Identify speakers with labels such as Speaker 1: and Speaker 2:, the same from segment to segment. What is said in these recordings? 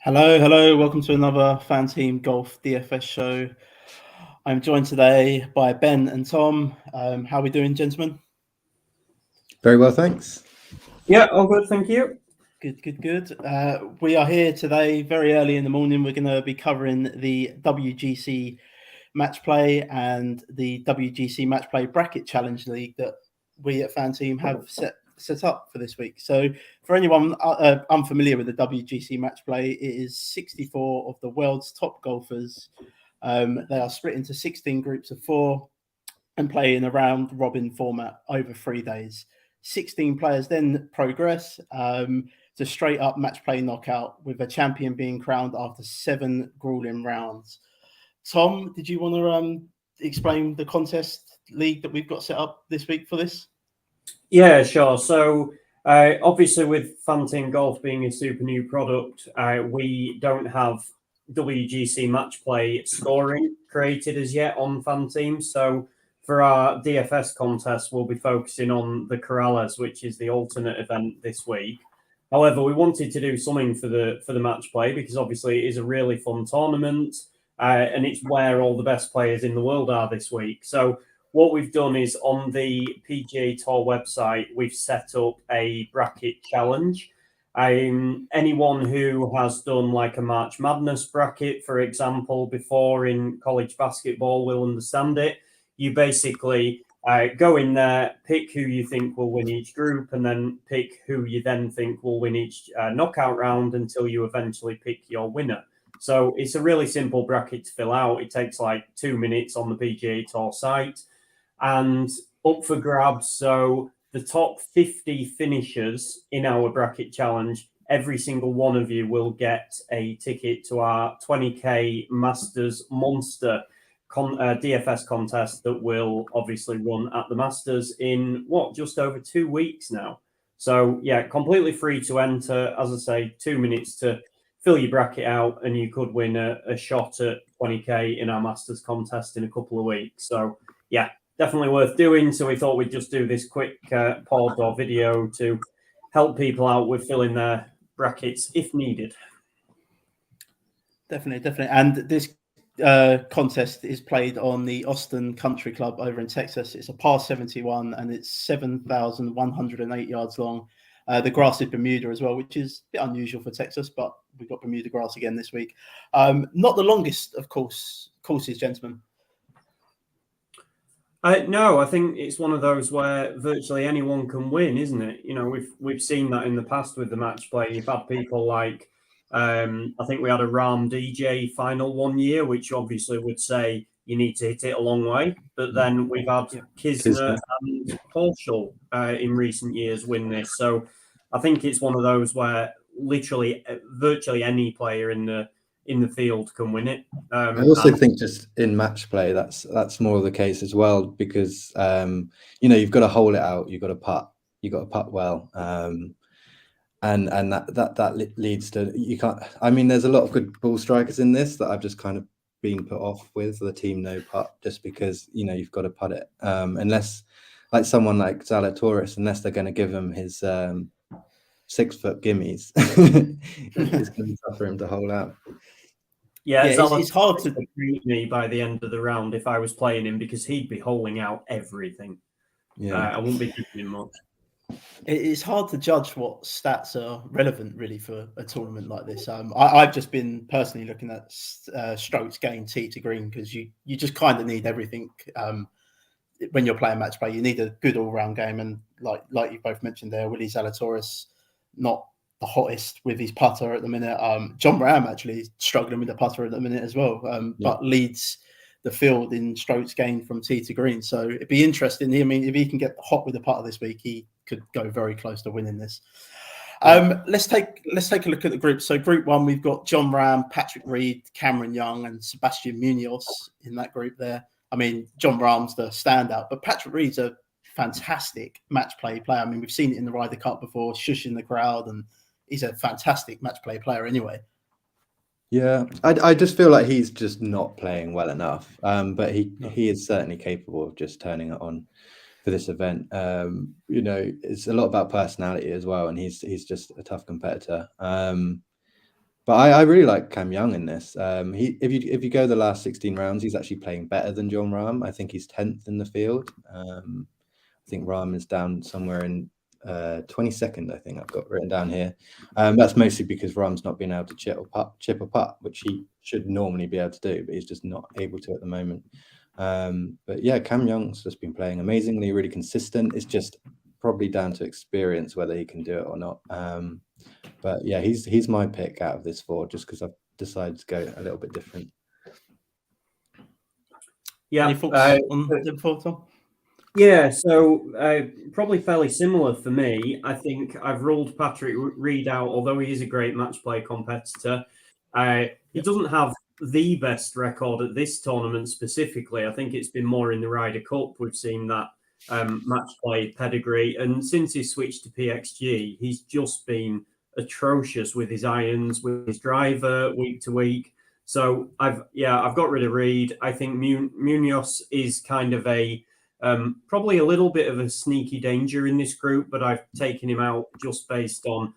Speaker 1: Hello. Welcome to another FanTeam Golf DFS show. I'm joined today by Ben and Tom. How are we doing, gentlemen?
Speaker 2: Very well, thanks.
Speaker 3: Yeah, all good, thank you.
Speaker 1: Good. We are here today very early in the morning. We're going to be covering the WGC Matchplay and the WGC Matchplay Bracket Challenge League that we at FanTeam have set up for this week. So for anyone unfamiliar with the WGC Matchplay, it is 64 of the world's top golfers. They are split into 16 groups of 4 and play in a round robin format over 3 days. 16 players then progress to straight up match play knockout, with a champion being crowned after 7 grueling rounds. Tom, did you want to explain the contest league that we've got set up this week for this?
Speaker 3: Yeah, sure. So obviously with FanTeam Golf being a super new product, we don't have WGC Matchplay scoring created as yet on FanTeam. So for our DFS contest, we'll be focusing on the Corrales, which is the alternate event this week. However, we wanted to do something for the match play because obviously it is a really fun tournament and it's where all the best players in the world are this week. So what we've done is on the PGA Tour website, we've set up a bracket challenge. Anyone who has done like a March Madness bracket, for example, before in college basketball will understand it. You basically go in there, pick who you think will win each group, and then pick who you then think will win each knockout round until you eventually pick your winner. So it's a really simple bracket to fill out. It takes like 2 minutes on the PGA Tour site and up for grabs. So the top 50 finishers in our bracket challenge, every single one of you will get a ticket to our 20K Masters Monster DFS contest that will obviously run at the Masters in just over 2 weeks now. So yeah, completely free to enter. As I say, 2 minutes to fill your bracket out, and you could win a shot at 20K in our Masters contest in a couple of weeks. So yeah, definitely worth doing. So we thought we'd just do this quick pod or video to help people out with filling their brackets if needed.
Speaker 1: Definitely. And this contest is played on the Austin Country Club over in Texas. It's a par 71 and it's 7,108 yards long. The grass is Bermuda as well, which is a bit unusual for Texas, but we've got Bermuda grass again this week. Not the longest, of courses, gentlemen.
Speaker 3: No, I think it's one of those where virtually anyone can win, isn't it? You know, we've seen that in the past with the match play. You've had people like I think we had a Ram DJ final one year, which obviously would say you need to hit it a long way. But then we've had Kisner and Horschel in recent years win this. So I think it's one of those where literally virtually any player in the field can win it.
Speaker 2: I also think just in match play, that's more of the case as well, because you've got to hole it out, you've got to putt well, and that leads to you can't. I mean, there's a lot of good ball strikers in this that I've just kind of been put off with the team no putt, just because you've got to putt it, unless like someone like Salatorius, unless they're going to give him his 6-foot gimmies, it's going to be tough for him to hole out.
Speaker 3: Yeah, it's hard to beat me by the end of the round if I was playing him, because he'd be holing out everything. Yeah, I wouldn't be giving him much.
Speaker 1: It's hard to judge what stats are relevant really for a tournament like this. I've just been personally looking at strokes gained tee to green, because you just kind of need everything when you're playing match play. You need a good all-round game, and like you both mentioned there, Willie Zalatoris, not the hottest with his putter at the minute. John Ram actually struggling with the putter at the minute as well, but leads the field in strokes gained from tee to green. So it'd be interesting. I mean, if he can get hot with the putter this week, he could go very close to winning this. Let's take a look at the group. So group 1, we've got John Ram, Patrick Reed, Cameron Young, and Sebastian Munoz in that group there. I mean, John Ram's the standout, but Patrick Reed's a fantastic match play player. I mean, we've seen it in the Ryder Cup before, shushing the crowd, and he's a fantastic match play player anyway.
Speaker 2: Yeah, I just feel like he's just not playing well enough. But he is certainly capable of just turning it on for this event. It's a lot about personality as well, and he's just a tough competitor. But I really like Cam Young in this. If you go the last 16 rounds, he's actually playing better than John Rahm. I think he's 10th in the field. I think Rahm is down somewhere in 22nd. I think I've got written down here. That's mostly because Rahm's not been able to chip a putt, which he should normally be able to do, but he's just not able to at the moment. But yeah, Cam Young's just been playing amazingly, really consistent. It's just probably down to experience whether he can do it or not. But yeah, he's my pick out of this four, just because I've decided to go a little bit different.
Speaker 3: Yeah.
Speaker 1: Any thoughts on the four, Tom?
Speaker 3: Yeah, so probably fairly similar for me. I think I've ruled Patrick Reed out, although he is a great match play competitor. He doesn't have the best record at this tournament specifically. I think it's been more in the Ryder Cup. We've seen that match play pedigree. And since he switched to PXG, he's just been atrocious with his irons, with his driver, week to week. So I've got rid of Reed. I think Munoz is kind of probably a little bit of a sneaky danger in this group, but I've taken him out just based on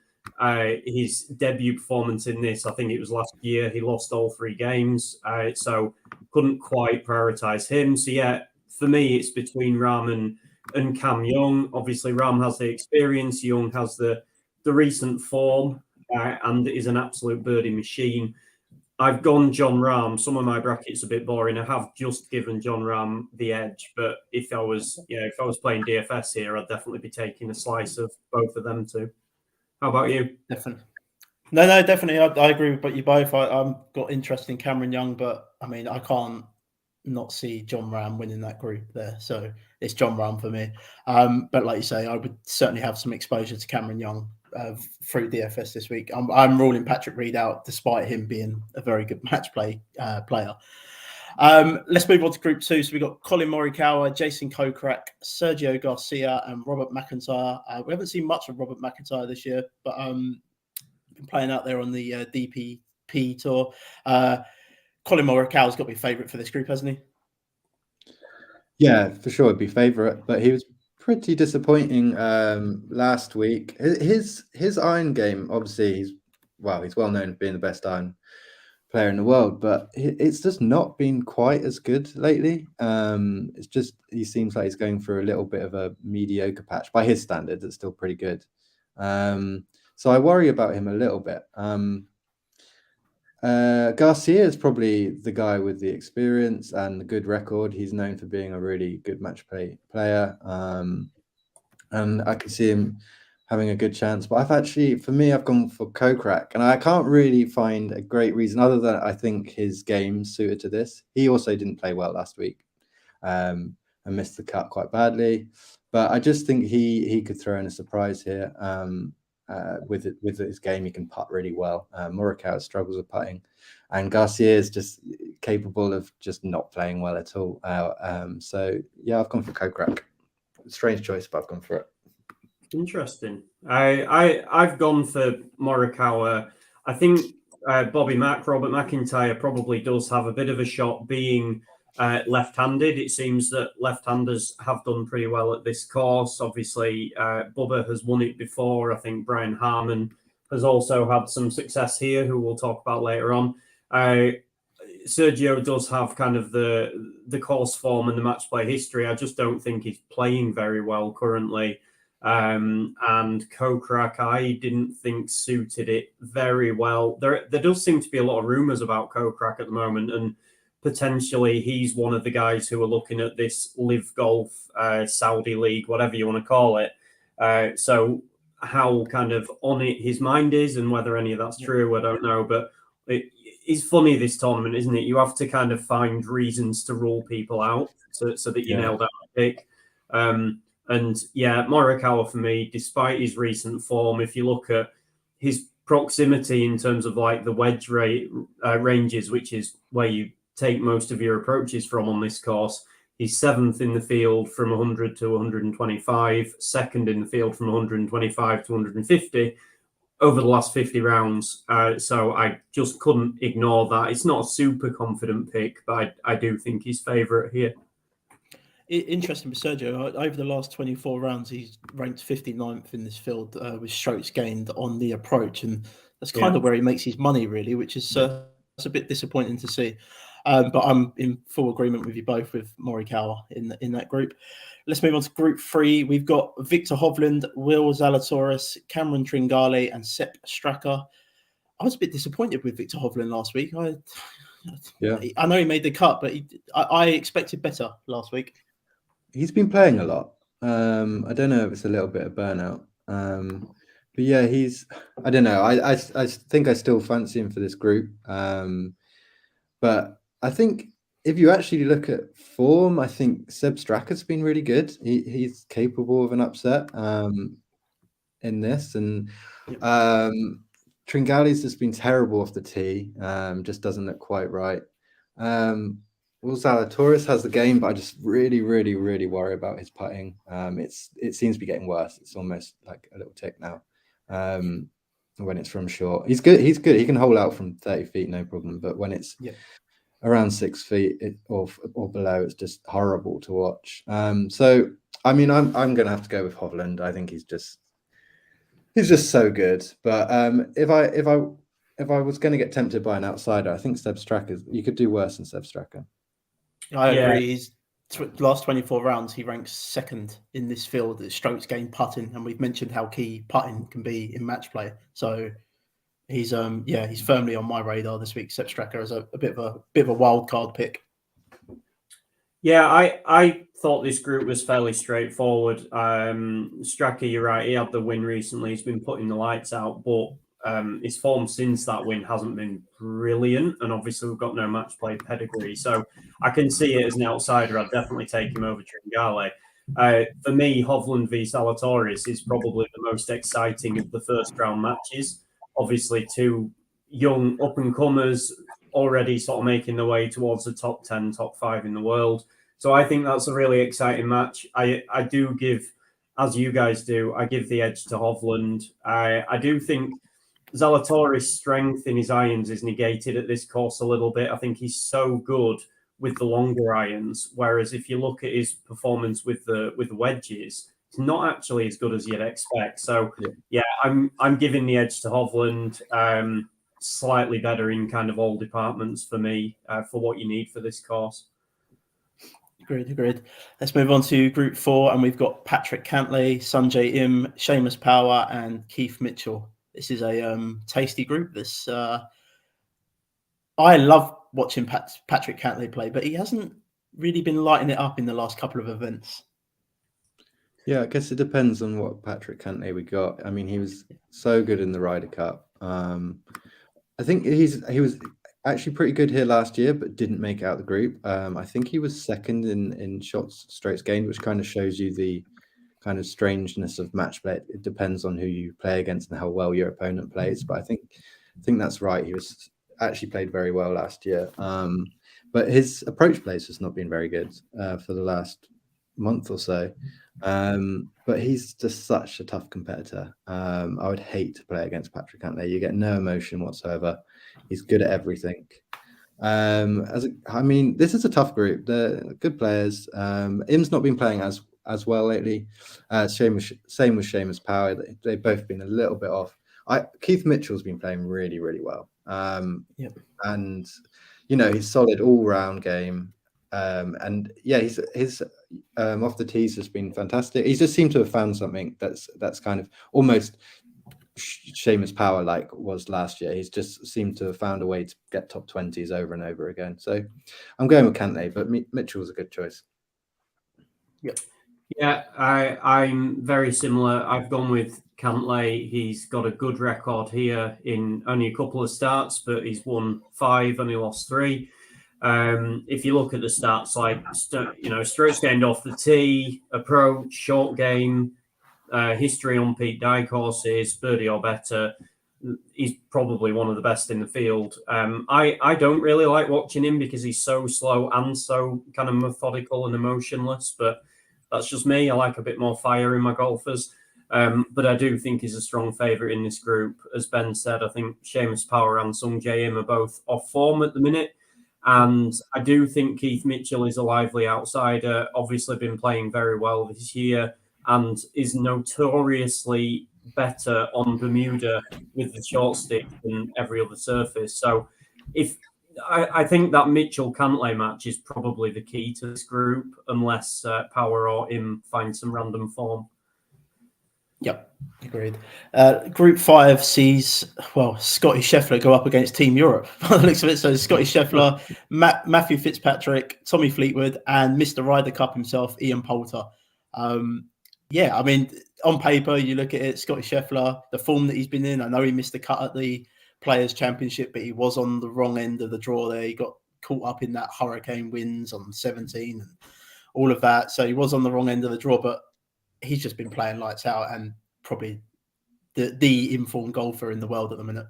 Speaker 3: his debut performance in this. I think it was last year. He lost all 3 games, so couldn't quite prioritize him. So yeah, for me, it's between Rahm and Cam Young. Obviously, Rahm has the experience. Young has the recent form and is an absolute birdie machine. I've gone John Rahm. Some of my brackets are a bit boring. I have just given John Rahm the edge, but if I was playing DFS here, I'd definitely be taking a slice of both of them too. How about you?
Speaker 1: Definitely. No, definitely. I agree with you both. I've got interest in Cameron Young, but I mean, I can't not see John Rahm winning that group there. So it's John Rahm for me. But like you say, I would certainly have some exposure to Cameron Young through DFS this week. I'm ruling Patrick Reed out, despite him being a very good match play player. Let's move on to Group 2. So we've got Colin Morikawa, Jason Kokrak, Sergio Garcia, and Robert McIntyre. We haven't seen much of Robert McIntyre this year, but been playing out there on the DPP tour. Colin Morikawa's got to be favourite for this group, hasn't he?
Speaker 2: Yeah, for sure, it'd be favourite, but he was pretty disappointing last week. His iron game, obviously, he's well known for being the best iron player in the world, but it's just not been quite as good lately. It's just he seems like he's going through a little bit of a mediocre patch by his standards. It's still pretty good, so I worry about him a little bit. Garcia is probably the guy with the experience and the good record. He's known for being a really good match play player, and I could see him having a good chance. But I've gone for Kokrak, and I can't really find a great reason other than I think his game suited to this. He also didn't play well last week, and missed the cut quite badly. But I just think he could throw in a surprise here. With his game, he can putt really well. Morikawa struggles with putting, and Garcia is just capable of just not playing well at all. So yeah, I've gone for Kokrak. Strange choice, but I've gone for it.
Speaker 3: Interesting. I've gone for Morikawa. I think Robert McIntyre probably does have a bit of a shot being left-handed. It seems that left-handers have done pretty well at this course. Obviously, Bubba has won it before. I think Brian Harmon has also had some success here, who we'll talk about later on. Sergio does have kind of the course form and the match play history. I just don't think he's playing very well currently. And Kokrak, I didn't think suited it very well. There does seem to be a lot of rumours about Kokrak at the moment, and potentially he's one of the guys who are looking at this Live Golf Saudi League, whatever you want to call it. So how kind of on it his mind is and whether any of that's true, I don't know. But it's funny, this tournament, isn't it? You have to kind of find reasons to rule people out so that you nail down a pick. And yeah, Morikawa for me, despite his recent form, if you look at his proximity in terms of like the wedge ranges, which is where you take most of your approaches from on this course, he's 7th in the field from 100 to 125, 2nd in the field from 125 to 150 over the last 50 rounds. So I just couldn't ignore that. It's not a super confident pick, but I do think he's favourite here.
Speaker 1: Interesting with Sergio. Over the last 24 rounds, he's ranked 59th in this field with strokes gained on the approach, and That's kind of where he makes his money, really, which is that's a bit disappointing to see. But I'm in full agreement with you both with Morikawa in that group. Let's move on to Group 3. We've got Victor Hovland, Will Zalatoris, Cameron Tringale, and Sepp Straka. I was a bit disappointed with Victor Hovland last week. I know he made the cut, but I expected better last week.
Speaker 2: He's been playing a lot. I don't know if it's a little bit of burnout. But yeah, I don't know. I think I still fancy him for this group. But I think if you actually look at form, I think Sepp Straka's been really good. He's capable of an upset in this. And Tringale's just been terrible off the tee. Just doesn't look quite right. Will Salatorius has the game, but I just really, really, really worry about his putting. It seems to be getting worse. It's almost like a little tick now. When it's from short, he's good. He can hold out from 30 feet, no problem. But when it's around 6 feet or below, it's just horrible to watch. So I mean, I'm going to have to go with Hovland. I think he's just so good. But if I was going to get tempted by an outsider, I think Sepp Straka. You could do worse than Sepp Straka.
Speaker 1: I agree. He's last 24 rounds, he ranks second in this field at strokes gained putting, and we've mentioned how key putting can be in match play. So he's firmly on my radar this week. Sepp Straka is a bit of a wild card pick.
Speaker 3: Yeah, I thought this group was fairly straightforward. Straka, you're right, he had the win recently. He's been putting the lights out, but his form since that win hasn't been brilliant, and obviously we've got no match play pedigree, so I can see it as an outsider. I'd definitely take him over Tringale. For me, Hovland V Salatorius is probably the most exciting of the first round matches. Obviously, two young up and comers already sort of making their way towards the top 10, top 5 in the world. So I think that's a really exciting match. I do give, as you guys do, I give the edge to Hovland. I do think Zalatoris' strength in his irons is negated at this course a little bit. I think he's so good with the longer irons, whereas if you look at his performance with the wedges, it's not actually as good as you'd expect. So I'm giving the edge to Hovland. Slightly better in kind of all departments for me for what you need for this course.
Speaker 1: Agreed. Let's move on to Group 4, and we've got Patrick Cantlay, Sanjay Im, Seamus Power, and Keith Mitchell. This is a tasty group. This I love watching Patrick Cantlay play, but he hasn't really been lighting it up in the last couple of events.
Speaker 2: Yeah, I guess it depends on what Patrick Cantlay we got. I mean, he was so good in the Ryder Cup. I think he was actually pretty good here last year, but didn't make it out of the group. I think he was second in shots strokes gained, which kind of shows you the kind of strangeness of match play. It depends on who you play against and how well your opponent plays. But I think that's right. He was actually played very well last year. But his approach plays has not been very good for the last month or so. But he's just such a tough competitor. I would hate to play against Patrick Cantlay. You get no emotion whatsoever. He's good at everything. This is a tough group. They're good players. Im's not been playing as well lately. Same with Seamus Power. They've both been a little bit off. Keith Mitchell's been playing really, really well. And he's solid all-round game. And yeah, his off the tees has been fantastic. He's just seemed to have found something that's kind of almost Seamus Power like was last year. He's just seemed to have found a way to get top 20s over and over again. So I'm going with Cantlay, but Mitchell's a good choice.
Speaker 3: Yeah, I'm very similar. I've gone with Cantlay. He's got a good record here in only a couple of starts, but he's won 5 and he lost 3. If you look at the stats, like strokes gained off the tee, approach, short game, history on Pete Dye courses, birdie or better, he's probably one of the best in the field. I don't really like watching him because he's so slow and so kind of methodical and emotionless, but that's just me. I like a bit more fire in my golfers. But I do think he's a strong favourite in this group. As Ben said, I think Seamus Power and Sanjay Im are both off form at the minute. And I do think Keith Mitchell is a lively outsider, obviously been playing very well this year and is notoriously better on Bermuda with the short stick than every other surface. So if I think that Mitchell Cantlay match is probably the key to this group, unless Power or him find some random form.
Speaker 1: Yep, agreed. Group 5 sees, Scotty Scheffler go up against Team Europe by the looks of it. So Scotty Scheffler, Matthew Fitzpatrick, Tommy Fleetwood, and Mr. Ryder Cup himself, Ian Poulter. Yeah, I mean, on paper, you look at it, Scotty Scheffler, the form that he's been in. I know he missed a cut at the Players' Championship, but he was on the wrong end of the draw there. He got caught up in that hurricane winds on 17 and all of that. So he was on the wrong end of the draw, but he's just been playing lights out and probably the informed golfer in the world at the minute.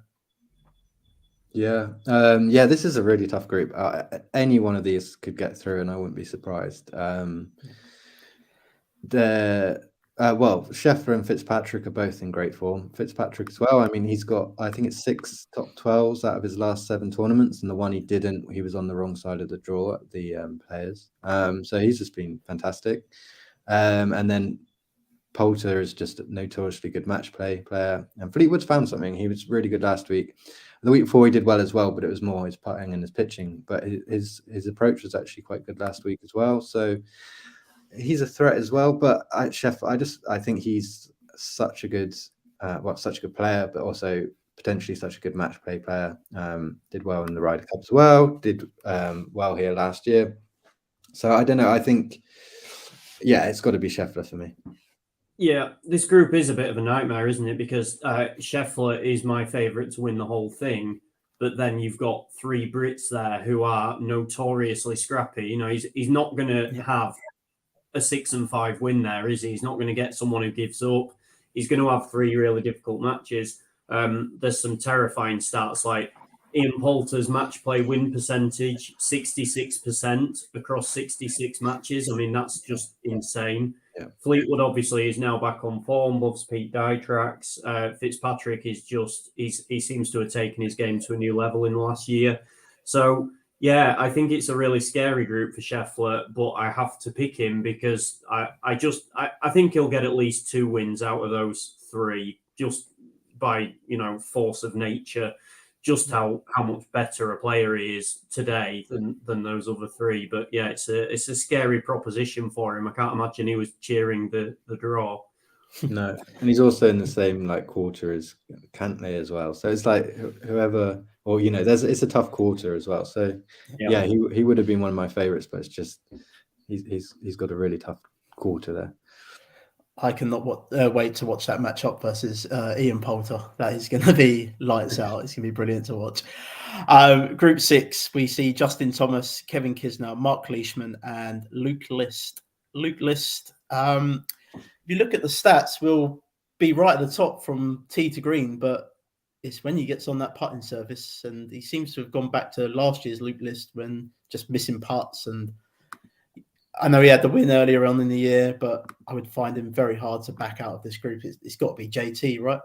Speaker 2: Yeah. This is a really tough group. Any one of these could get through and I wouldn't be surprised. Scheffler and Fitzpatrick are both in great form. Fitzpatrick as well. I mean, he's got, I think it's 6 top 12s out of his last 7 tournaments, and the one he didn't, he was on the wrong side of the draw at the Players. So he's just been fantastic. And then Poulter is just a notoriously good match play player. And Fleetwood's found something. He was really good last week. The week before he did well as well, but it was more his putting and his pitching. But his approach was actually quite good last week as well. So he's a threat as well. But I think he's such a good player, but also potentially such a good match play player. Did well in the Ryder Cup as well. Did well here last year. So I don't know. I think, it's got to be Scheffler for me.
Speaker 3: Yeah, this group is a bit of a nightmare, isn't it? Because Scheffler is my favourite to win the whole thing, but then you've got 3 Brits there who are notoriously scrappy. You know, he's not going to have a 6-5 win there, is he? He's not going to get someone who gives up. He's going to have 3 really difficult matches. There's some terrifying stats like Ian Poulter's match play win percentage, 66% across 66 matches. I mean, that's just insane.
Speaker 2: Yeah.
Speaker 3: Fleetwood obviously is now back on form, loves Pete Dytrax. Fitzpatrick is he seems to have taken his game to a new level in the last year. So yeah, I think it's a really scary group for Scheffler, but I have to pick him because I think he'll get at least 2 wins out of those 3 just by force of nature. Just how much better a player he is today than those other 3. But yeah, it's a scary proposition for him. I can't imagine he was cheering the draw.
Speaker 2: No, and he's also in the same quarter as Cantlay as well. So it's like whoever, or it's a tough quarter as well. So yeah, he would have been one of my favorites, but it's just he's got a really tough quarter there.
Speaker 1: I cannot wait to watch that matchup versus Ian Poulter. That is going to be lights out. It's going to be brilliant to watch. Group 6, we see Justin Thomas, Kevin Kisner, Mark Leishman, and Luke List. Luke List, if you look at the stats, will be right at the top from tee to green, but it's when he gets on that putting surface, and he seems to have gone back to last year's Luke List when just missing putts. And I know he had the win earlier on in the year, but I would find him very hard to back out of this group. It's got to be JT, right?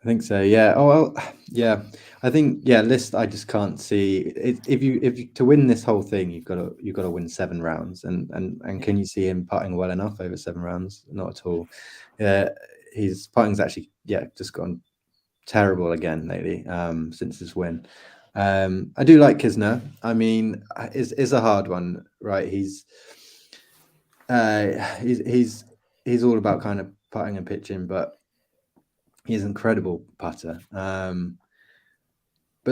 Speaker 2: I think so. Yeah. Oh well. Yeah. I think List. I just can't see it. If you to win this whole thing, you've got to win 7 rounds. And can you see him putting well enough over 7 rounds? Not at all. His putting's actually just gone terrible again lately. Since his win. I do like Kisner. I mean, it's a hard one, right? He's all about kind of putting and pitching, but he's an incredible putter. But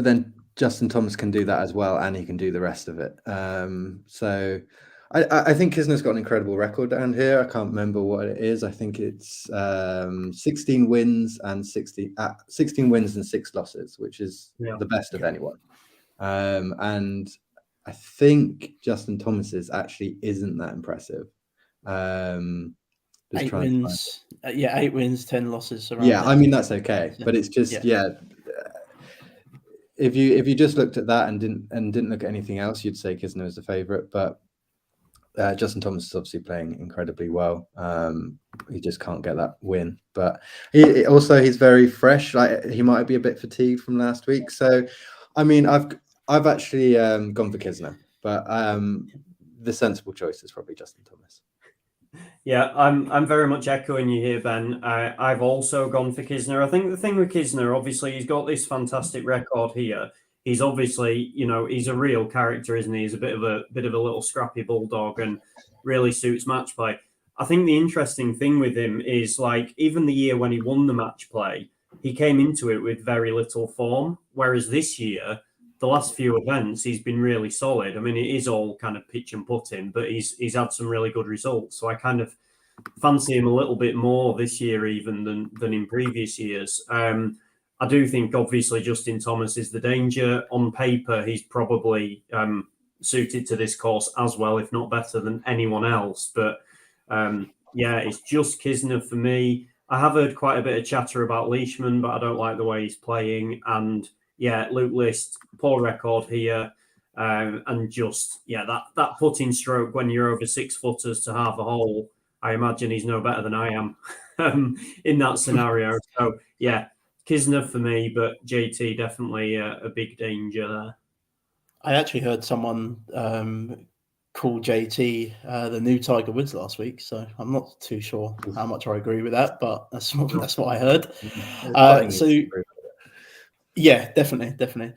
Speaker 2: then Justin Thomas can do that as well, and he can do the rest of it. So I think Kisner's got an incredible record down here. I can't remember what it is. I think it's 16 wins and 16 wins and 6 losses, which is the best of anyone. And I think Justin Thomas's actually isn't that impressive.
Speaker 1: 8 wins, 8 wins, 10 losses.
Speaker 2: I mean that's okay, but it's just If you just looked at that and didn't look at anything else, you'd say Kisner is the favorite, but Justin Thomas is obviously playing incredibly well. He just can't get that win, but he's very fresh. Like he might be a bit fatigued from last week. So, I mean, I've actually gone for Kisner, but the sensible choice is probably Justin Thomas.
Speaker 3: Yeah, I'm very much echoing you here, Ben. I've also gone for Kisner. I think the thing with Kisner, obviously, he's got this fantastic record here. He's obviously, he's a real character, isn't he? He's a bit of a little scrappy bulldog and really suits match play. I think the interesting thing with him is, like, even the year when he won the match play, he came into it with very little form. Whereas this year, the last few events, he's been really solid. I mean, it is all kind of pitch and putting, but he's had some really good results. So I kind of fancy him a little bit more this year even than in previous years. I do think obviously Justin Thomas is the danger. On paper, he's probably suited to this course as well, if not better than anyone else. But yeah, it's just Kisner for me. I have heard quite a bit of chatter about Leishman, but I don't like the way he's playing. And yeah, Luke List, poor record here. And just, that putting stroke when you're over 6 footers to half a hole, I imagine he's no better than I am in that scenario. So yeah, Kisner for me, but JT definitely a big danger there.
Speaker 1: I actually heard someone call JT the new Tiger Woods last week, so I'm not too sure how much I agree with that, but that's what I heard. So yeah, definitely.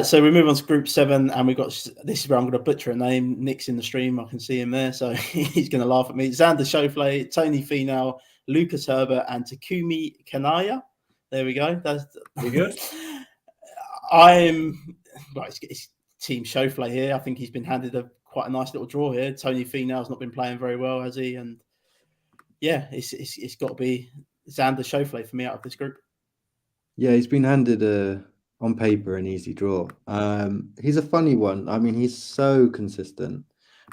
Speaker 1: So we move on to Group 7, and we've got, this is where I'm going to butcher a name. Nick's in the stream. I can see him there, so he's going to laugh at me. Xander Schauffele, Tony Finau, Lucas Herbert, and Takumi Kanaya. There we go. That's
Speaker 3: good.
Speaker 1: It's Team Schauffele here. I think he's been handed quite a nice little draw here. Tony Finau's not been playing very well, has he? And yeah, it's got to be Xander Schauffele for me out of this group.
Speaker 2: Yeah, he's been handed on paper an easy draw. He's a funny one. I mean, he's so consistent.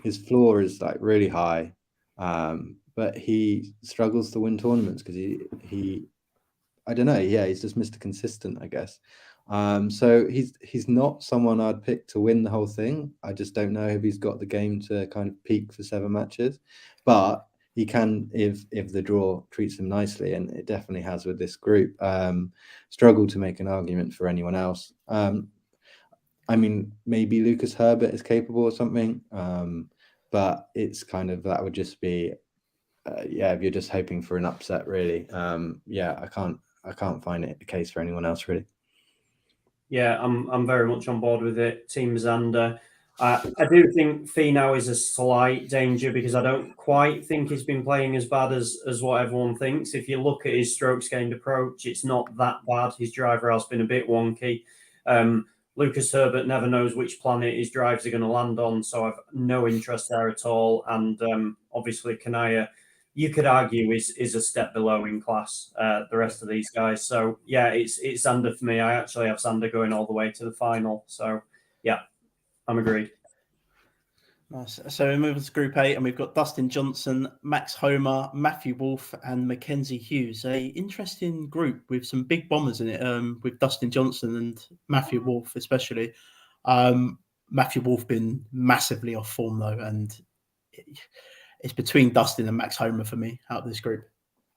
Speaker 2: His floor is like really high, but he struggles to win tournaments because he I don't know. Yeah, he's just Mr. Consistent, I guess. So he's not someone I'd pick to win the whole thing. I just don't know if he's got the game to kind of peak for 7 matches, but he can if the draw treats him nicely, and it definitely has with this group. Struggle to make an argument for anyone else. I mean, maybe Lucas Herbert is capable or something, but it's kind of, that would just be, if you're just hoping for an upset, really. I can't find it a case for anyone else, really.
Speaker 3: Yeah, I'm very much on board with it. Team Xander. I do think Finau is a slight danger because I don't quite think he's been playing as bad as what everyone thinks. If you look at his strokes gained approach, it's not that bad. His driver has been a bit wonky. Lucas Herbert never knows which planet his drives are going to land on, so I've no interest there at all. And obviously, Kanaya, you could argue is a step below in class the rest of these guys. So yeah, it's Xander for me. I actually have Xander going all the way to the final. So yeah, I'm agreed.
Speaker 1: Nice. So we move on to Group 8, and we've got Dustin Johnson, Max Homa, Matthew Wolff, and Mackenzie Hughes. A interesting group with some big bombers in it, with Dustin Johnson and Matthew Wolff especially. Matthew Wolff been massively off form though, and it's between Dustin and Max Homa for me out of this group.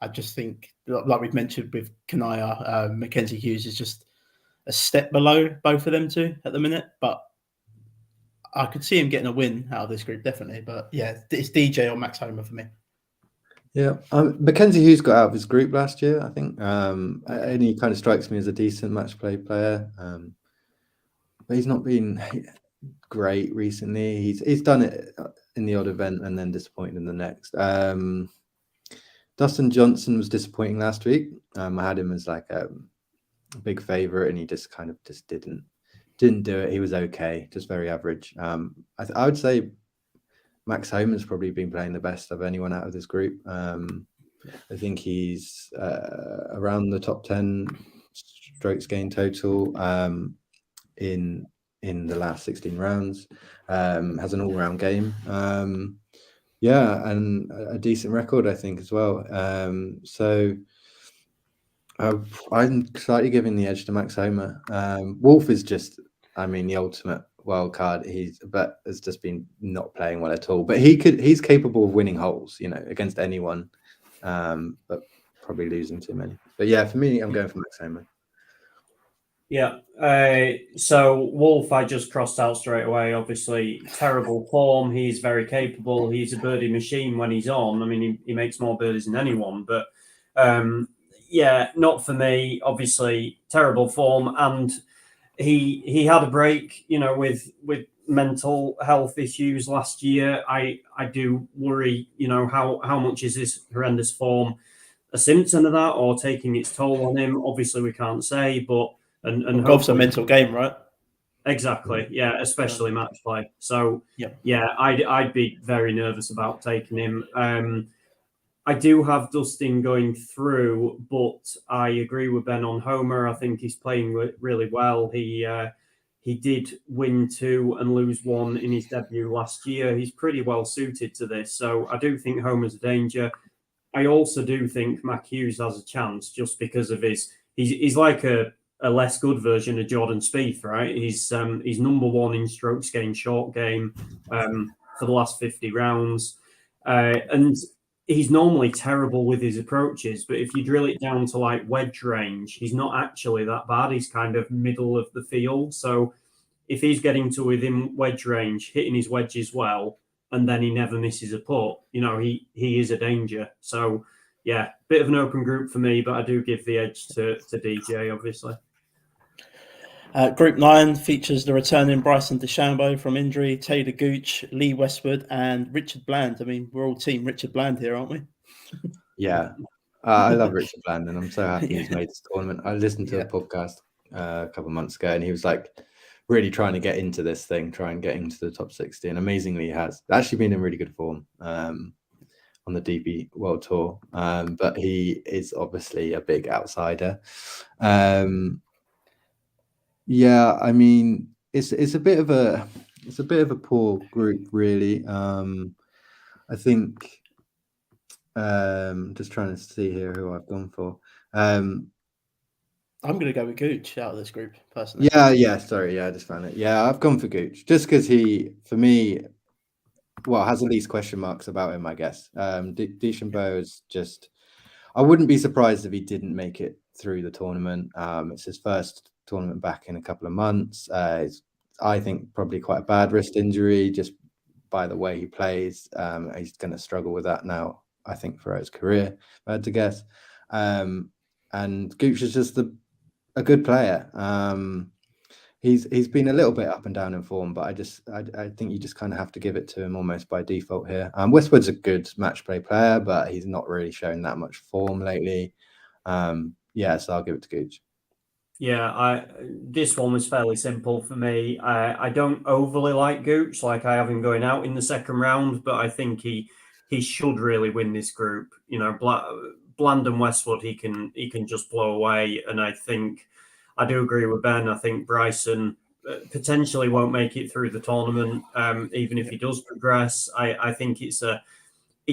Speaker 1: I just think, like we've mentioned with Kanaya, Mackenzie Hughes is just a step below both of them two at the minute, but I could see him getting a win out of this group, definitely. But yeah, it's DJ or Max Homa for me.
Speaker 2: Yeah, Mackenzie Hughes got out of his group last year, I think, and he kind of strikes me as a decent match play player, but he's not been great recently. He's done it in the odd event and then disappointed in the next. Dustin Johnson was disappointing last week. I had him as like a big favorite, and he just didn't do it. He was okay, just very average. I would say Max Homa's probably been playing the best of anyone out of this group. I think he's around the top 10 strokes gained total in the last 16 rounds. Has an all-round game. And a decent record, I think, as well. So I'm slightly giving the edge to Max Homa. Wolff is just, I mean, the ultimate wild card. But has just been not playing well at all. But he's capable of winning holes, against anyone. But probably losing too many. But yeah, for me, I'm going for Max Homa.
Speaker 3: Yeah. So Wolf, I just crossed out straight away. Obviously, terrible form. He's very capable. He's a birdie machine when he's on. I mean, he makes more birdies than anyone. But yeah, not for me. Obviously, terrible form, and he had a break. With mental health issues last year. I do worry. How much is this horrendous form a symptom of that or taking its toll on him? Obviously, we can't say, but. And
Speaker 1: golf's a mental game, right?
Speaker 3: Exactly, yeah, especially match play. So
Speaker 1: yeah,
Speaker 3: I'd be very nervous about taking him. I do have Dustin going through, but I agree with Ben on Homer. I think he's playing really well. He did win 2 and lose 1 in his debut last year. He's pretty well suited to this, so I do think Homer's a danger. I also do think Mac Hughes has a chance just because of he's like a less good version of Jordan Spieth, right? He's number 1 in strokes gained short game for the last 50 rounds. And he's normally terrible with his approaches, but if you drill it down to like wedge range, he's not actually that bad. He's kind of middle of the field. So if he's getting to within wedge range, hitting his wedges well, and then he never misses a putt, he is a danger. So yeah, bit of an open group for me, but I do give the edge to DJ, obviously.
Speaker 1: Group 9 features the returning Bryson DeChambeau from injury, Taylor Gooch, Lee Westwood, and Richard Bland. I mean, we're all team Richard Bland here, aren't we?
Speaker 2: Yeah, I love Richard Bland, and I'm so happy he's made this tournament. I listened to a podcast a couple of months ago, and he was like really trying to get into this thing, try and get into the top 60, and amazingly he has. Actually been in really good form on the DP World Tour, but he is obviously a big outsider. Yeah, I mean, it's a bit of a poor group, really. I think just trying to see here who I've gone for.
Speaker 1: I'm going to go with Gooch out of this group, personally.
Speaker 2: Yeah. Sorry, I just found it. Yeah, I've gone for Gooch just because he, for me, has the least question marks about him, I guess. DeChambeau is just. I wouldn't be surprised if he didn't make it through the tournament. It's his first tournament back in a couple of months. I think probably quite a bad wrist injury just by the way he plays. He's going to struggle with that now, I think, throughout his career, if I had to guess. And Gooch is just a good player. He's been a little bit up and down in form, but I think you just kind of have to give it to him almost by default here. Westwood's a good match play player, but he's not really shown that much form lately. So I'll give it to Gooch.
Speaker 3: Yeah, this one was fairly simple for me. I don't overly like Gooch, like I have him going out in the second round, but I think he should really win this group. Bland and Westwood, he can just blow away, and I think I do agree with Ben. I think Bryson potentially won't make it through the tournament, even if he does progress. I think it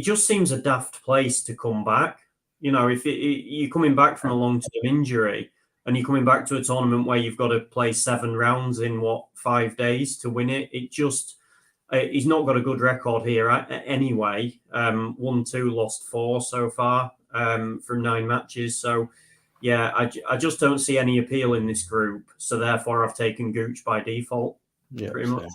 Speaker 3: just seems a daft place to come back. If you're coming back from a long-term injury and you're coming back to a tournament where you've got to play 7 rounds in 5 days to win it, he's not got a good record here anyway. 1-2, lost 4 so far from 9 matches. So yeah, I just don't see any appeal in this group. So therefore, I've taken Gooch by default.
Speaker 2: Yeah,
Speaker 3: pretty much.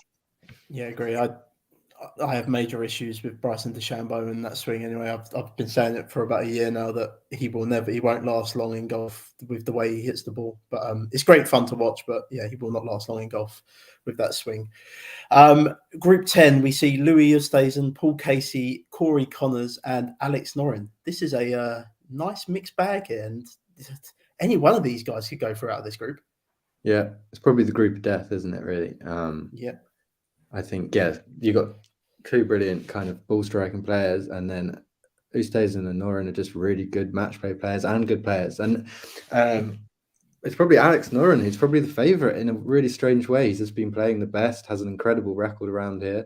Speaker 1: Yeah, I agree. I have major issues with Bryson DeChambeau and that swing. Anyway, I've been saying it for about a year now that he won't last long in golf with the way he hits the ball. But it's great fun to watch. But yeah, he will not last long in golf with that swing. Group 10, we see Louis Oosthuizen, Paul Casey, Corey Connors, and Alex Noren. This is a nice mixed bag here, and any one of these guys could go for out of this group.
Speaker 2: Yeah, it's probably the group of death, isn't it, really? I think, you got 2 brilliant kind of ball striking players, and then Oosthuizen and Noren are just really good match play players and good players. And it's probably Alex Noren who's probably the favourite in a really strange way. He's just been playing the best, has an incredible record around here.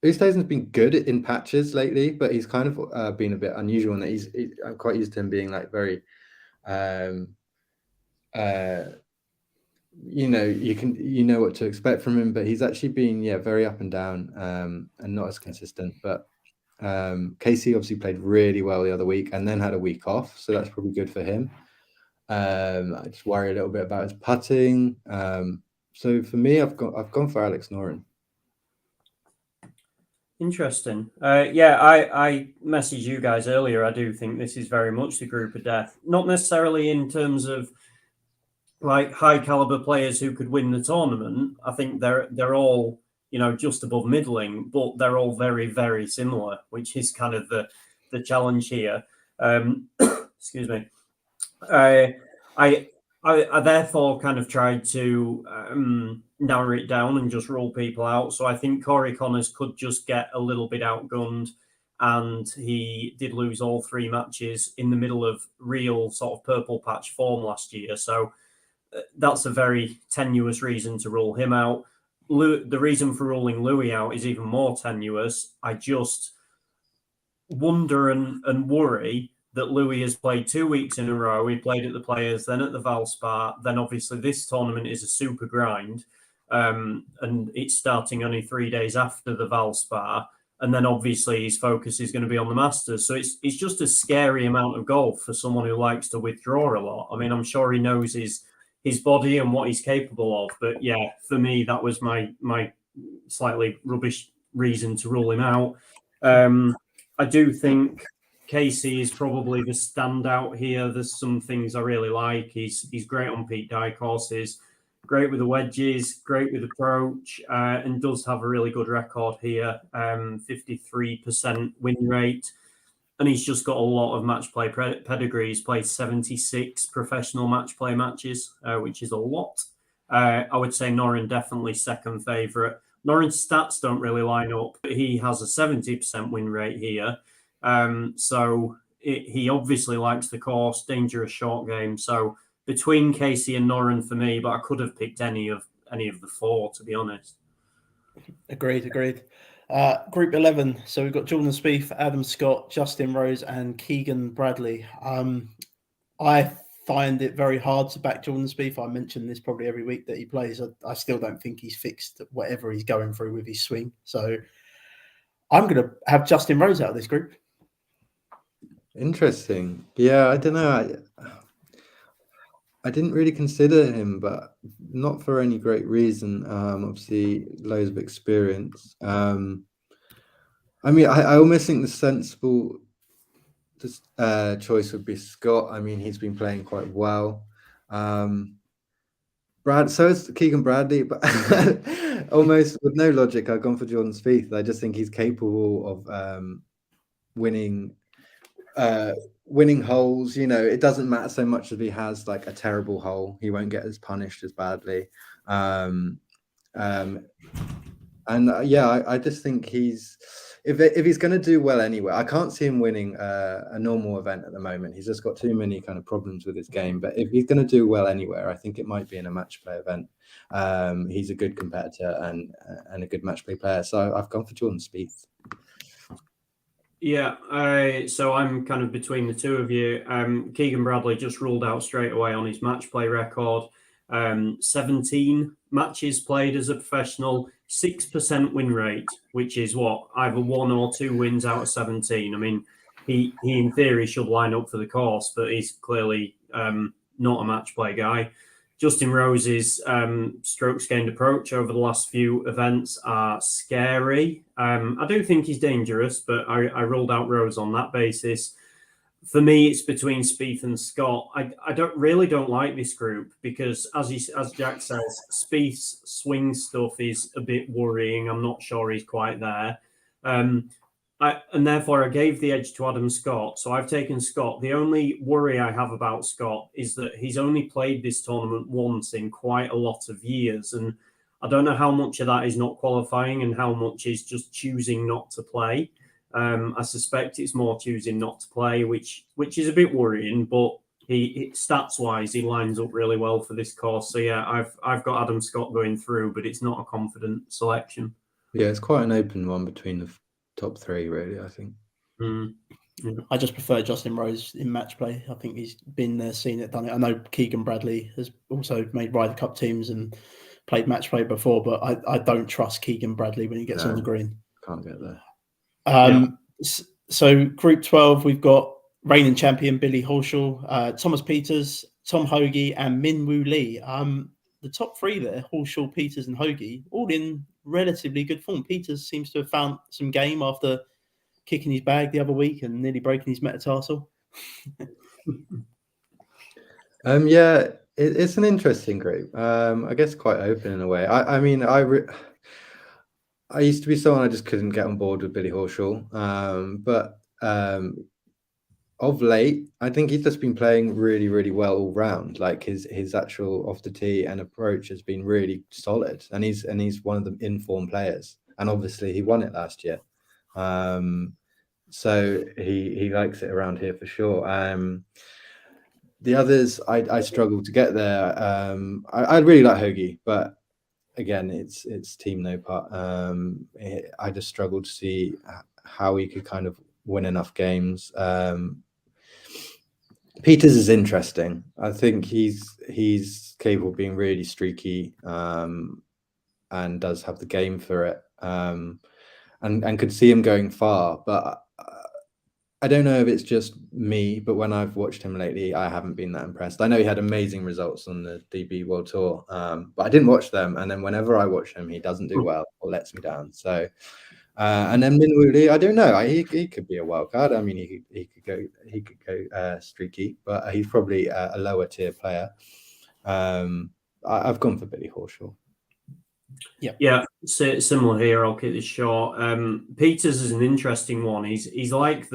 Speaker 2: Oosthuizen's been good in patches lately, but he's kind of been a bit unusual in that I'm quite used to him being like very, you know what to expect from him, but he's actually been very up and down and not as consistent. But Casey obviously played really well the other week and then had a week off, so that's probably good for him. I just worry a little bit about his putting. So for me, I've gone for Alex Noren.
Speaker 3: Interesting. I messaged you guys earlier. I do think this is very much the group of death. Not necessarily in terms of like high caliber players who could win the tournament. I think they're all, you know, just above middling, but they're all very, very similar, which is kind of the challenge here. Excuse me. I therefore kind of tried to narrow it down and just rule people out. So I think Corey Connors could just get a little bit outgunned, and he did lose all 3 matches in the middle of real sort of purple patch form last year. So that's a very tenuous reason to rule him out. The reason for ruling Louis out is even more tenuous. I just wonder and worry that Louis has played 2 weeks in a row. He played at the Players, then at the Valspar. Then obviously this tournament is a super grind, and it's starting only 3 days after the Valspar. And then obviously his focus is going to be on the Masters. So it's just a scary amount of golf for someone who likes to withdraw a lot. I mean, I'm sure he knows his body and what he's capable of. But yeah, for me, that was my slightly rubbish reason to rule him out. I do think Casey is probably the standout here. There's some things I really like. He's great on peak die courses, great with the wedges, great with approach, and does have a really good record here. 53% win rate. And he's just got a lot of match play pedigree. He's played 76 professional match play matches, which is a lot. I would say Noren definitely second favourite. Noren's stats don't really line up, but he has a 70% win rate here. So he obviously likes the course, dangerous short game. So between Casey and Noren for me, but I could have picked any of the 4, to be honest.
Speaker 1: Agreed. Group 11. So we've got Jordan Spieth, Adam Scott, Justin Rose, and Keegan Bradley. I find it very hard to back Jordan Spieth. I mention this probably every week that he plays. I still don't think he's fixed whatever he's going through with his swing. So I'm going to have Justin Rose out of this group.
Speaker 2: Interesting. Yeah, I don't know. I didn't really consider him, but not for any great reason. Obviously, loads of experience. I mean, I almost think the sensible choice would be Scott. I mean, he's been playing quite well. So is Keegan Bradley, but almost with no logic, I've gone for Jordan Spieth. I just think he's capable of winning holes. You know, it doesn't matter so much if he has like a terrible hole. He won't get as punished as badly. I just think if he's going to do well anyway, I can't see him winning a normal event at the moment. He's just got too many kind of problems with his game. But if he's going to do well anywhere, I think it might be in a match play event. He's a good competitor and a good match play player. So I've gone for Jordan Spieth.
Speaker 3: Yeah, so I'm kind of between the two of you. Keegan Bradley just ruled out straight away on his match play record. 17 matches played as a professional, 6% win rate, which is what, either 1 or 2 wins out of 17. I mean, he in theory should line up for the course, but he's clearly not a match play guy. Justin Rose's strokes gained approach over the last few events are scary. I do think he's dangerous, but I ruled out Rose on that basis. For me, it's between Spieth and Scott. I don't like this group because, as Jack says, Spieth's swing stuff is a bit worrying. I'm not sure he's quite there. And therefore, I gave the edge to Adam Scott. So I've taken Scott. The only worry I have about Scott is that he's only played this tournament once in quite a lot of years. And I don't know how much of that is not qualifying and how much is just choosing not to play. I suspect it's more choosing not to play, which is a bit worrying. But stats-wise, he lines up really well for this course. So yeah, I've got Adam Scott going through, but it's not a confident selection.
Speaker 2: Yeah, it's quite an open one between the top 3, really, I think.
Speaker 1: I just prefer Justin Rose in match play. I think he's been there, seen it, done it. I know Keegan Bradley has also made Ryder Cup teams and played match play before, but I don't trust Keegan Bradley when he gets on the green.
Speaker 2: Can't get there.
Speaker 1: So Group 12, we've got reigning champion Billy Horschel, Thomas Peters, Tom Hoagie, and Min Woo Lee. The top three there, Horshaw, Peters, and Hoagie, all in relatively good form. Peters seems to have found some game after kicking his bag the other week and nearly breaking his metatarsal.
Speaker 2: Yeah, it's an interesting group. I guess quite open in a way. I mean, I used to be someone I just couldn't get on board with Billy Horshaw, but of late, I think he's just been playing really, really well all round. Like his actual off the tee and approach has been really solid, and he's one of the informed players. And obviously, he won it last year, so he likes it around here for sure. The others, I struggle to get there. I really like Hoagie, but again, it's team no putt. I just struggle to see how he could kind of win enough games. Peters is interesting. I think he's capable of being really streaky, and does have the game for it, and could see him going far. But I don't know if it's just me, but when I've watched him lately, I haven't been that impressed. I know he had amazing results on the DB World Tour, but I didn't watch them. And then whenever I watch him, he doesn't do well or lets me down. So, and then Min Woo Lee, I don't know. He could be a wild card. I mean, he could go streaky, but he's probably a lower tier player. I've gone for Billy Horshaw.
Speaker 3: Yeah, similar here. I'll keep this short. Peters is an interesting one. He's like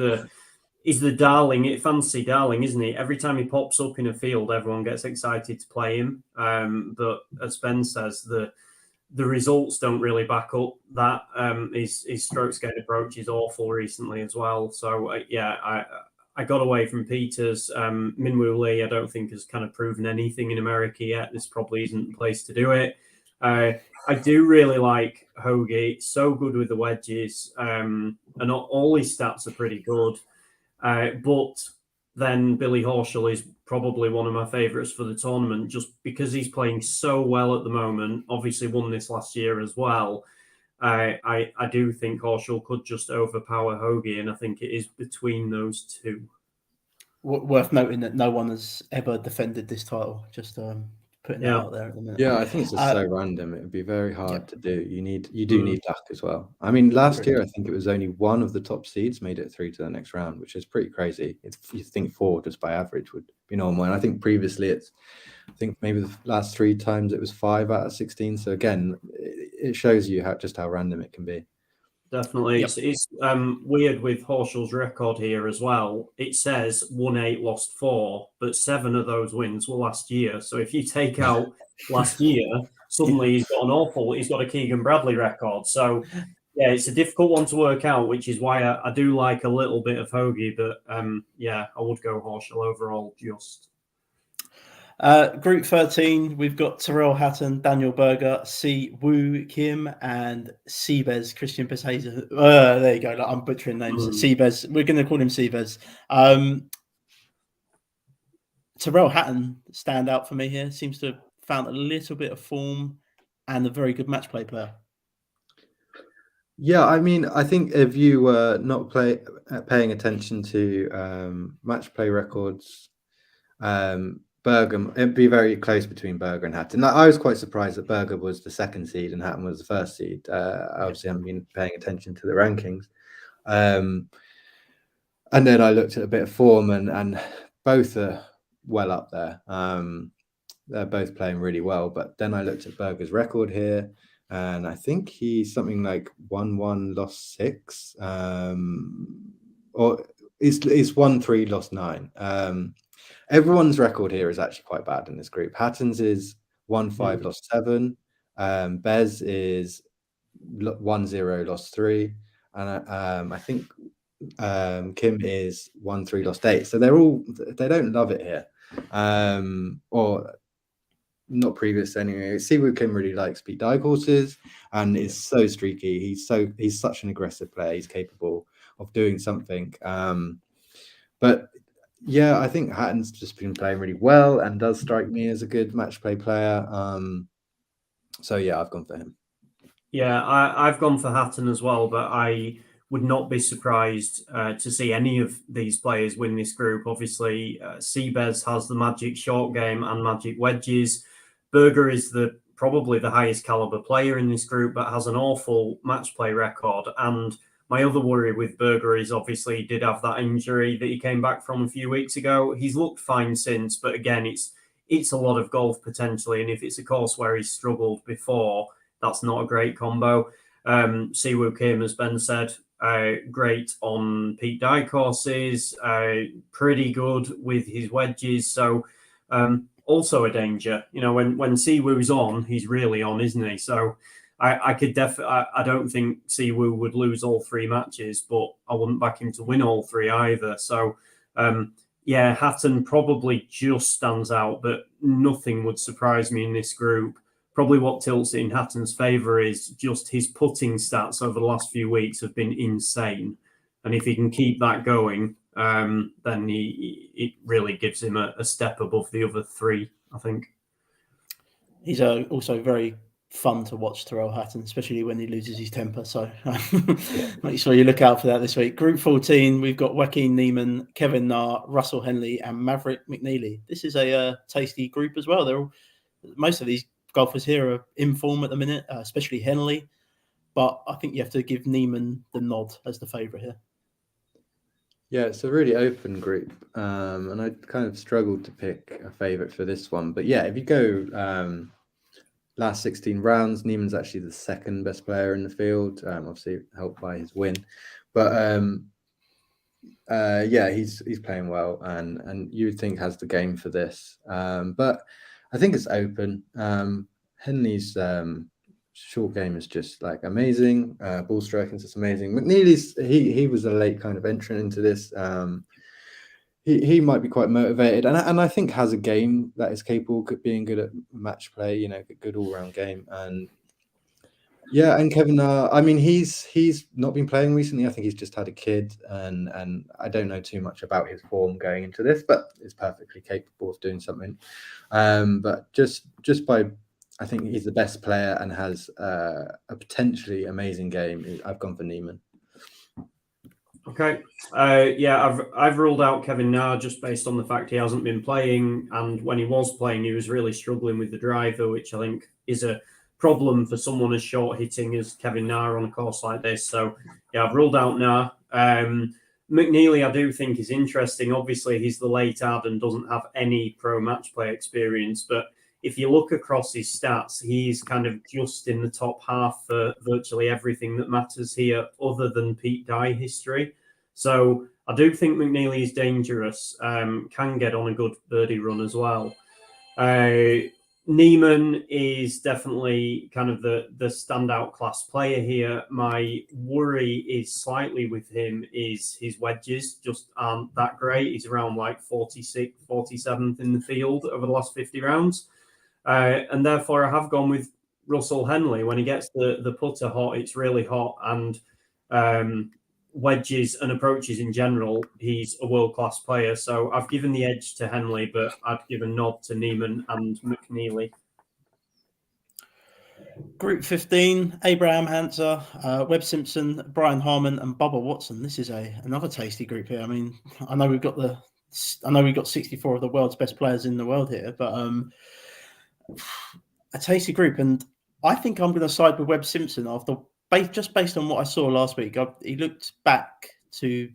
Speaker 3: he's the darling, fancy darling, isn't he? Every time he pops up in a field, everyone gets excited to play him. But as Ben says, the results don't really back up that. His strokes gained approach is awful recently as well. So I got away from Peters. Min Woo Lee, I don't think has kind of proven anything in America yet. This probably isn't the place to do it. I do really like Hoagie. So good with the wedges, and all his stats are pretty good. But then Billy Horschel is probably one of my favourites for the tournament, just because he's playing so well at the moment. Obviously, won this last year as well. I do think Horschel could just overpower Hoagie, and I think it is between those two.
Speaker 1: Worth noting that no one has ever defended this title. Just putting that out there at the minute.
Speaker 2: Yeah, I think it's just so random. It would be very hard to do. You do need luck as well. I mean, last year I think it was only one of the top seeds made it through to the next round, which is pretty crazy. If you think 4 just by average would be normal, and I think previously I think maybe the last 3 times it was 5 out of 16. So again, it shows you how random it can be.
Speaker 3: Definitely. Yep. It's weird with Horschel's record here as well. It says won 8, lost 4, but 7 of those wins were last year. So if you take out last year, suddenly he's got a Keegan Bradley record. So yeah, it's a difficult one to work out, which is why I do like a little bit of Hoagie, but I would go Horschel overall just.
Speaker 1: Group 13, we've got Tyrrell Hatton, Daniel Berger, Si Woo Kim, and Seabez Christian Peshazer. There you go. I'm butchering names. Seabez. We're going to call him Seabez. Tyrrell Hatton stand out for me here. Seems to have found a little bit of form and a very good match play player.
Speaker 2: Yeah, I mean, I think if you were not paying attention to match play records, Berger, it'd be very close between Berger and Hatton. I was quite surprised that Berger was the 2nd seed and Hatton was the 1st seed. I obviously haven't been paying attention to the rankings. And then I looked at a bit of form, and both are well up there. They're both playing really well. But then I looked at Berger's record here, and I think he's something like 1-1, lost 6. Or it's 1-3, lost 9. Everyone's record here is actually quite bad in this group. Hatton's is 1-5, lost 7. Bez is 1-0, lost 3. And I think Kim is 1-3, lost 8. So they don't love it here. Or not previous anyway. Siwoo Kim really likes beat die courses and is so streaky. He's such an aggressive player. He's capable of doing something. But yeah, I think Hatton's just been playing really well and does strike me as a good match play player. So yeah, I've gone for him.
Speaker 3: Yeah, I've gone for Hatton as well, but I would not be surprised to see any of these players win this group. Obviously, Seabez has the magic short game and magic wedges. Berger is probably the highest caliber player in this group, but has an awful match play record. And my other worry with Berger is obviously he did have that injury that he came back from a few weeks ago. He's looked fine since, but again, it's a lot of golf potentially. And if it's a course where he's struggled before, that's not a great combo. Siwoo Kim, as Ben said, great on Pete Dye courses, pretty good with his wedges. So also a danger. You know, when Siwoo's on, he's really on, isn't he? So I could definitely. I don't think Siwoo would lose all 3 matches, but I wouldn't back him to win all 3 either. So yeah, Hatton probably just stands out, but nothing would surprise me in this group. Probably what tilts it in Hatton's favour is just his putting stats over the last few weeks have been insane. And if he can keep that going, then it really gives him a step above the other 3, I think.
Speaker 1: He's also very fun to watch, Tyrrell Hatton, especially when he loses his temper. So make sure you look out for that this week. Group 14, we've got Joaquin Niemann, Kevin Na, Russell Henley, and Maverick McNeely. This is a tasty group as well. Most of these golfers here are in form at the minute, especially Henley. But I think you have to give Niemann the nod as the favourite here.
Speaker 2: Yeah, it's a really open group, and I kind of struggled to pick a favourite for this one. But yeah, if you go last 16 rounds, Niemann's actually the 2nd best player in the field, obviously helped by his win. But yeah, he's playing well, and you would think has the game for this. But I think it's open. Henley's short game is just like amazing. Ball striking is just amazing. McNeely's he was a late kind of entrant into this. He might be quite motivated, and I think has a game that is capable of being good at match play. You know, good all round game. And yeah, and Kevin, I mean, he's not been playing recently. I think he's just had a kid, and I don't know too much about his form going into this, but is perfectly capable of doing something. But just by, I think he's the best player and has a potentially amazing game. I've gone for Niemann.
Speaker 3: Okay. Yeah, I've ruled out Kevin Na just based on the fact he hasn't been playing, and when he was playing, he was really struggling with the driver, which I think is a problem for someone as short hitting as Kevin Na on a course like this. So yeah, I've ruled out Na. McNeely, I do think is interesting. Obviously, he's the late ad and doesn't have any pro match play experience, but if you look across his stats, he's kind of just in the top half for virtually everything that matters here other than Pete Dye history. So I do think McNeely is dangerous, can get on a good birdie run as well. Niemann is definitely kind of the standout class player here. My worry is slightly with him is his wedges just aren't that great. He's around like 46th, 47th in the field over the last 50 rounds. And therefore, I have gone with Russell Henley. When he gets the putter hot, it's really hot. And wedges and approaches in general, he's a world-class player. So I've given the edge to Henley, but I'd give a nod to Niemann and McNeely.
Speaker 1: Group 15, Abraham Hansa, Webb Simpson, Brian Harmon, and Bubba Watson. This is another tasty group here. I mean, I know we've got 64 of the world's best players in the world here, but a tasty group. And I think I'm going to side with Webb Simpson just based on what I saw last week. He looked back to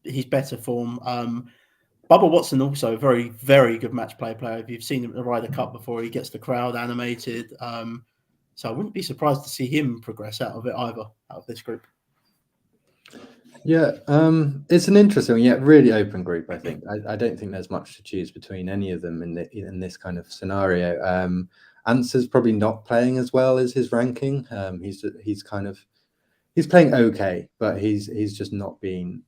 Speaker 1: his better form. Bubba Watson also a very, very good match play player. If you've seen him at the Ryder Cup before, he gets the crowd animated. So I wouldn't be surprised to see him progress out of it either, out of this group.
Speaker 2: Yeah, it's an interesting, yet really open group. I think I don't think there's much to choose between any of them in this kind of scenario. Answer's probably not playing as well as his ranking. He's playing okay, but he's just not been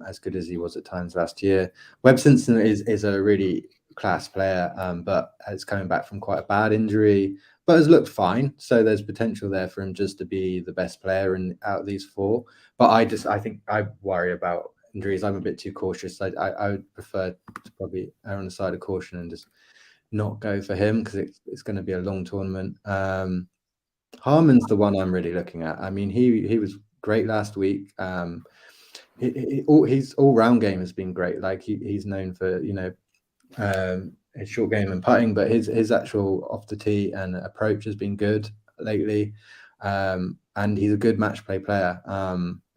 Speaker 2: as good as he was at times last year. Webb Simpson is a really class player, but is coming back from quite a bad injury, but has looked fine. So there's potential there for him just to be the best player out of these 4. But I think I worry about injuries. I'm a bit too cautious. I would prefer to probably err on the side of caution and just not go for him because it's going to be a long tournament. Harmon's the one I'm really looking at. I mean, he was great last week. His all-round game has been great. Like he's known for his short game and putting, but his actual off the tee and approach has been good lately. And he's a good match play player.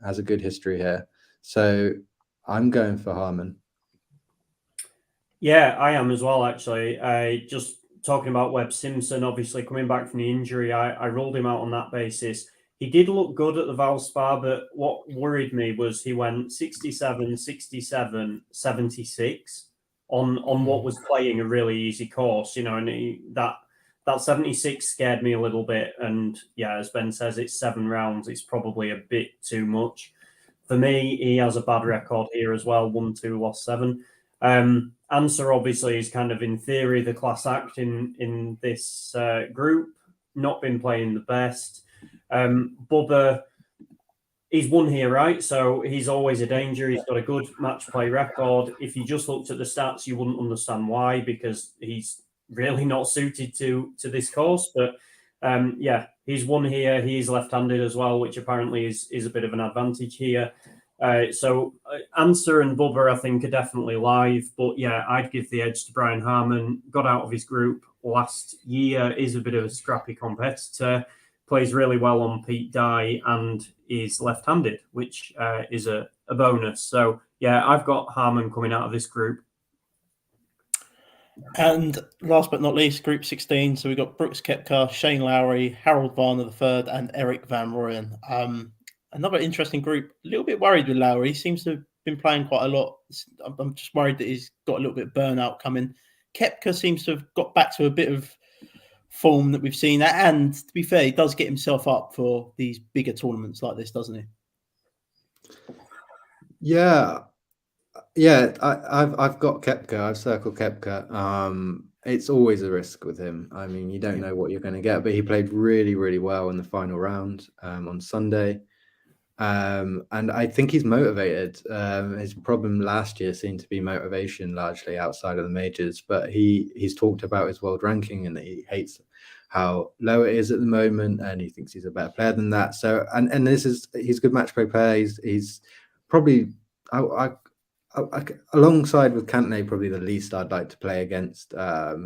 Speaker 2: Has a good history here. So I'm going for Harmon.
Speaker 3: Yeah, I am as well, actually. Just talking about Webb Simpson, obviously coming back from the injury, I ruled him out on that basis. He did look good at the Valspar, but what worried me was he went 67, 67, 76 on what was playing a really easy course, and that 76 scared me a little bit. And yeah, as Ben says, it's 7 rounds. It's probably a bit too much. For me, he has a bad record here as well, 1-2, lost 7. Hansa obviously is kind of, in theory, the class act in this group. Not been playing the best. Bubba, he's won here, right? So he's always a danger. He's got a good match play record. If you just looked at the stats, you wouldn't understand why, because he's really not suited to this course. But yeah, he's won here. He's left-handed as well, which apparently is a bit of an advantage here. So Hansa and Bubba, I think, are definitely live. But yeah, I'd give the edge to Brian Harmon. Got out of his group last year, is a bit of a scrappy competitor, plays really well on Pete Dye, and is left-handed, which is a bonus. So yeah, I've got Harmon coming out of this group.
Speaker 1: And last but not least, Group 16. So we've got Brooks Koepka, Shane Lowry, Harold Varner III, and Eric Van Rooyen. Another interesting group. A little bit worried with Lowry. He seems to have been playing quite a lot. I'm just worried that he's got a little bit of burnout coming. Koepka seems to have got back to a bit of form that we've seen. And to be fair, he does get himself up for these bigger tournaments like this, doesn't he?
Speaker 2: Yeah, I've got Koepka. I've circled Koepka. It's always a risk with him. I mean, you don't know what you're going to get, but he played really, really well in the final round on Sunday. And I think he's motivated. His problem last year seemed to be motivation, largely outside of the majors. But he's talked about his world ranking and that he hates how low it is at the moment, and he thinks he's a better player than that. So, and he's a good match play player. He's probably alongside with Cantlay, probably the least I'd like to play against.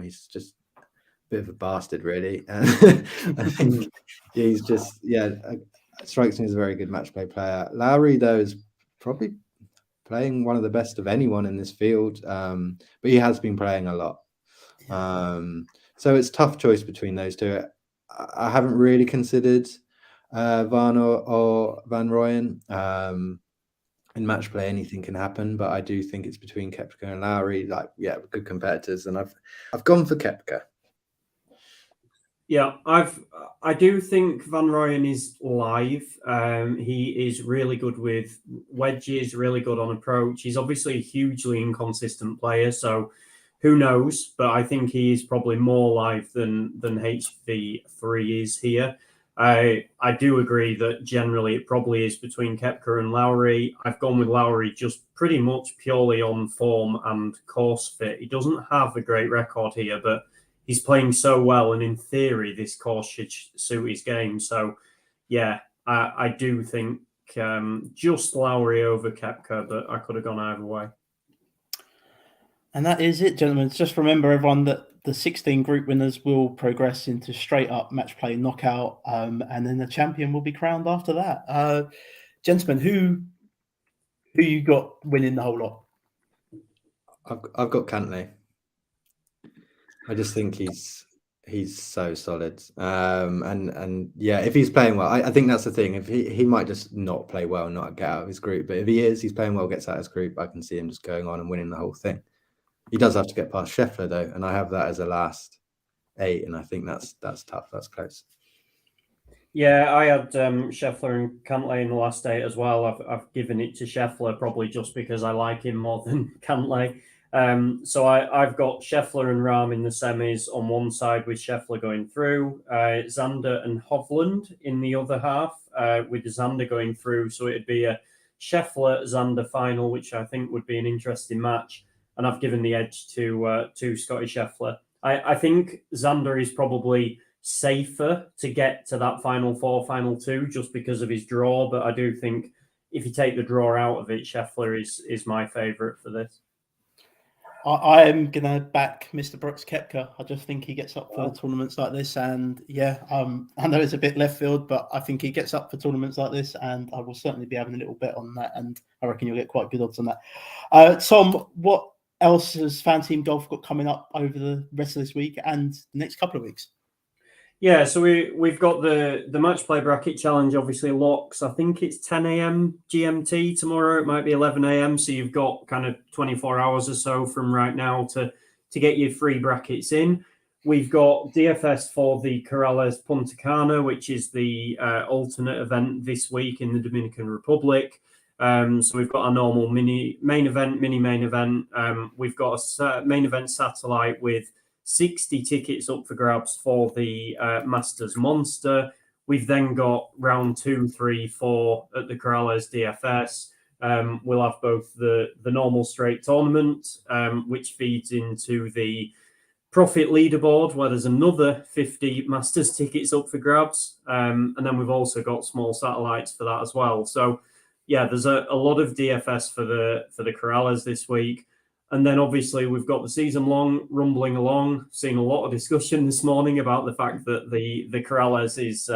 Speaker 2: He's just a bit of a bastard, really. I think he's just strikes me as a very good match play player. Lowry, though, is probably playing one of the best of anyone in this field, but he has been playing a lot. So it's a tough choice between those two. I haven't really considered Varner or Van Rooyen. In match play, anything can happen, but I do think it's between Koepka and Lowry. Good competitors, and I've gone for Koepka.
Speaker 3: Yeah, I do think Van Rooyen is live. He is really good with wedges, really good on approach. He's obviously a hugely inconsistent player, so who knows? But I think he is probably more live than HV3 is here. I do agree that generally it probably is between Koepka and Lowry. I've gone with Lowry just pretty much purely on form and course fit. He doesn't have a great record here, but he's playing so well, and in theory, this course should suit his game. So, yeah, I do think just Lowry over Koepka, but I could have gone either way.
Speaker 1: And that is it, gentlemen. Just remember, everyone, that the 16 group winners will progress into straight up match play knockout, and then the champion will be crowned after that. Gentlemen, who you got winning the whole lot?
Speaker 2: I've got Cantlay. I just think he's so solid. And yeah, if he's playing well, I think that's the thing. If he might just not play well, not get out of his group. But if he's playing well, gets out of his group, I can see him just going on and winning the whole thing. He does have to get past Scheffler though, and I have that as a last 8, and I think that's tough. That's close.
Speaker 3: Yeah, I had Scheffler and Cantlay in the last 8 as well. I've given it to Scheffler probably just because I like him more than Cantlay. So I've got Scheffler and Rahm in the semis on one side with Scheffler going through, Xander and Hovland in the other half with Xander going through. So it'd be a Scheffler-Xander final, which I think would be an interesting match. And I've given the edge to Scotty Scheffler. I think Xander is probably safer to get to that final 4, final 2, just because of his draw. But I do think if you take the draw out of it, Scheffler is my favourite for this.
Speaker 1: I am going to back Mr. Brooks Koepka. I just think he gets up for tournaments like this. And yeah, I know it's a bit left field, but I think he gets up for tournaments like this. And I will certainly be having a little bet on that. And I reckon you'll get quite good odds on that. Tom, what else has FanTeam Golf got coming up over the rest of this week and the next couple of weeks?
Speaker 3: Yeah, so we've got the match play bracket challenge, obviously locks. I think it's 10 a.m. GMT tomorrow. It might be 11 a.m. So you've got kind of 24 hours or so from right now to get your free brackets in. We've got DFS for the Corrales Punta Cana, which is the alternate event this week in the Dominican Republic. So we've got our normal mini main event. We've got a main event satellite with 60 tickets up for grabs for the Masters Monster. We've then got round 2, 3, 4 at the Corrales DFS. We'll have both the normal straight tournament, which feeds into the profit leaderboard, where there's another 50 Masters tickets up for grabs. And then we've also got small satellites for that as well. So yeah, there's a lot of DFS for the Corrales this week. And then obviously we've got the season long rumbling along. Seen a lot of discussion this morning about the fact that the Corrales is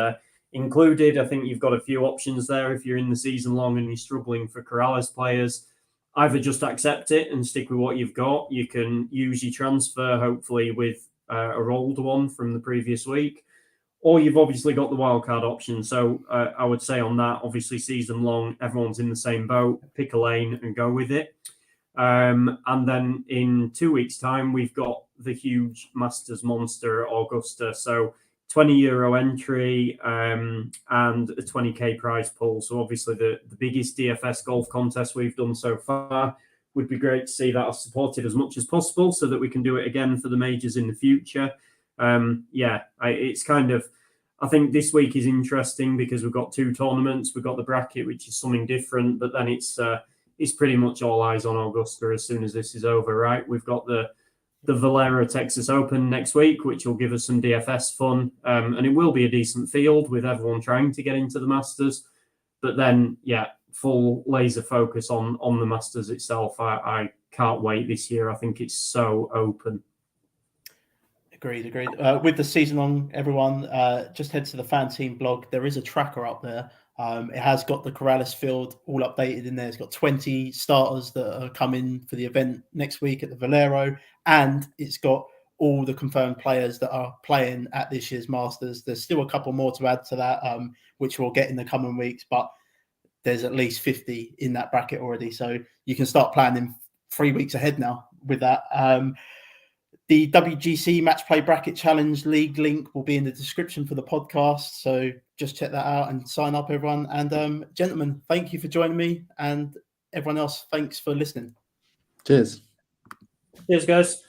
Speaker 3: included. I think you've got a few options there if you're in the season long and you're struggling for Corrales players. Either just accept it and stick with what you've got. You can use your transfer, hopefully with a rolled one from the previous week. Or you've obviously got the wildcard option. So I would say on that, obviously season long, everyone's in the same boat. Pick a lane and go with it. And then in 2 weeks' time, we've got the huge Masters Monster at Augusta. So €20 entry and a 20k prize pool. So obviously the biggest DFS golf contest we've done so far. Would be great to see that supported as much as possible so that we can do it again for the majors in the future. It's kind of, I think this week is interesting because we've got 2 tournaments. We've got the bracket, which is something different, but then it's pretty much all eyes on Augusta as soon as this is over, right? We've got the Valero Texas Open next week, which will give us some DFS fun. And it will be a decent field with everyone trying to get into the Masters. But then, yeah, full laser focus on the Masters itself. I can't wait this year. I think it's so open.
Speaker 1: Agreed. With the season long, everyone, just head to the FanTeam blog. There is a tracker up there. It has got the Corrales field all updated in there. It's got 20 starters that are coming for the event next week at the Valero, and it's got all the confirmed players that are playing at this year's Masters. There's still a couple more to add to that, which we'll get in the coming weeks, but there's at least 50 in that bracket already. So you can start planning 3 weeks ahead now with that. The WGC Matchplay Bracket Challenge League link will be in the description for the podcast. So just check that out and sign up, everyone. And gentlemen, thank you for joining me. And everyone else, thanks for listening.
Speaker 2: Cheers.
Speaker 3: Cheers, guys.